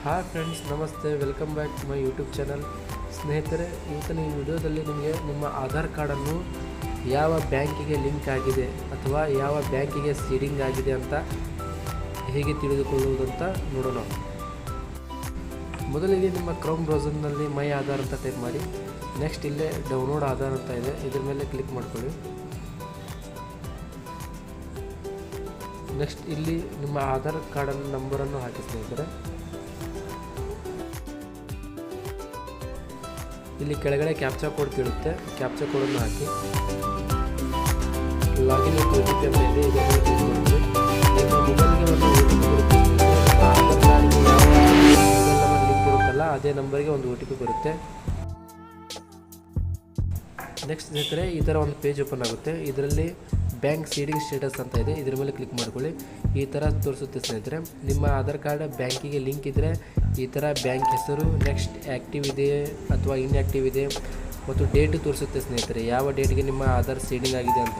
Hi friends, ನಮಸ್ತೆ. Welcome back to my YouTube channel. ಸ್ನೇಹಿತರೆ, ಇವತ್ತಿನ ಈ ವಿಡಿಯೋದಲ್ಲಿ ನಿಮಗೆ ನಿಮ್ಮ ಆಧಾರ್ ಕಾರ್ಡನ್ನು ಯಾವ ಬ್ಯಾಂಕಿಗೆ ಲಿಂಕ್ ಆಗಿದೆ ಅಥವಾ ಯಾವ ಬ್ಯಾಂಕಿಗೆ ಸೀಡಿಂಗ್ ಆಗಿದೆ ಅಂತ ಹೇಗೆ ತಿಳಿದುಕೊಳ್ಳುವುದಂತ ನೋಡೋಣ. ಮೊದಲಿಗೆ ನಿಮ್ಮ ಕ್ರೋಮ್ ಬ್ರೌಸರ್ನಲ್ಲಿ ಮೈ ಆಧಾರ್ ಅಂತ ಟೈಪ್ ಮಾಡಿ. ನೆಕ್ಸ್ಟ್ ಇಲ್ಲೇ ಡೌನ್ಲೋಡ್ ಆಧಾರ್ ಅಂತ ಇದೆ, ಇದ್ರ ಮೇಲೆ ಕ್ಲಿಕ್ ಮಾಡ್ಕೊಳ್ಳಿ. ನೆಕ್ಸ್ಟ್ ಇಲ್ಲಿ ನಿಮ್ಮ ಆಧಾರ್ ಕಾರ್ಡನ್ನು ನಂಬರನ್ನು ಹಾಕಿ ಸ್ನೇಹಿತರೆ. ಇಲ್ಲಿ ಕೆಳಗಡೆ ಕ್ಯಾಪ್ಚಾ ಕೋಡ್ ಕೇಳುತ್ತೆ, ಕ್ಯಾಪ್ಚಾ ಕೋಡನ್ನು ಹಾಕಿ ಲಾಗಿನ್ OTP ಅಂತ ಇದೆ, ಇದನ್ನು ಕ್ಲಿಕ್ ಮಾಡಿದ್ರೆ ನಿಮ್ಮ ಮೊಬೈಲ್ಗೆ ಒಂದು OTP ಬರುತ್ತೆ. ಆಧಾರ್ ಕಾರ್ಡ್ಗೆ ಯಾವ ಮೊಬೈಲ್ ನಂಬರ್ ಲಿಂಕ್ ಇರುತ್ತಲ್ಲ ಅದೇ ನಂಬರ್ಗೆ ಒಂದು OTP ಬರುತ್ತೆ. ನೆಕ್ಸ್ಟ್ ಸ್ನೇಹಿತರೆ, ಈ ಥರ ಒಂದು ಪೇಜ್ ಓಪನ್ ಆಗುತ್ತೆ. ಇದರಲ್ಲಿ ಬ್ಯಾಂಕ್ ಸೀಡಿಂಗ್ ಸ್ಟೇಟಸ್ ಅಂತ ಇದೆ, ಇದ್ರ ಮೇಲೆ ಕ್ಲಿಕ್ ಮಾಡ್ಕೊಳ್ಳಿ. ಈ ಥರ ತೋರಿಸುತ್ತೆ ಸ್ನೇಹಿತರೆ. ನಿಮ್ಮ ಆಧಾರ್ ಕಾರ್ಡ್ ಬ್ಯಾಂಕಿಗೆ ಲಿಂಕ್ ಇದ್ದರೆ ಈ ಥರ ಬ್ಯಾಂಕ್ ಹೆಸರು, ನೆಕ್ಸ್ಟ್ ಆ್ಯಕ್ಟಿವ್ ಇದೆ ಅಥವಾ ಇನ್ಆ್ಯಕ್ಟಿವ್ ಇದೆ ಮತ್ತು ಡೇಟು ತೋರಿಸುತ್ತೆ ಸ್ನೇಹಿತರೆ, ಯಾವ ಡೇಟ್ಗೆ ನಿಮ್ಮ ಆಧಾರ್ ಸೀಡಿಂಗ್ ಆಗಿದೆ ಅಂತ.